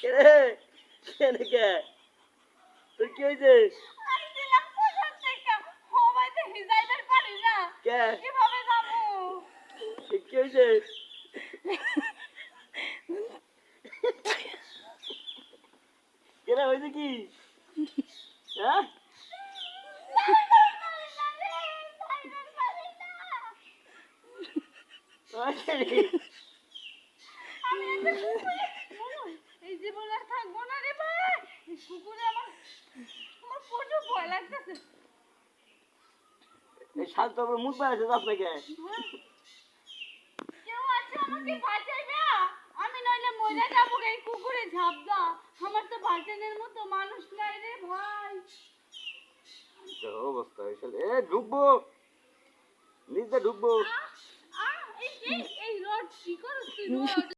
রে কেন কে তোর কি হয়েছে আইছিলাম কোথা থেকে হবাইতে হিজাইবার পারি না কে কিভাবে যাবো কি হয়েছে কেনা হয়েছে কি হ্যাঁ এই জীবন আর থাকবো না রে ভাই এই কুকুরে আমার প্রচুর ভয় লাগতেছে এই শাল তো আমার মুখ বাড়াচ্ছে আপনাকে কেউ আছে আমাকে বাঁচাইবে আমি নইলে মরে যাবো এই কুকুরে ঝাঁপ দা আমার তো বাঁচানোর মতো মানুষ নাই রে ভাই অবস্থা এ ঢুকবো নিজে ঢুকবো এই রড কি করছিস তুই রড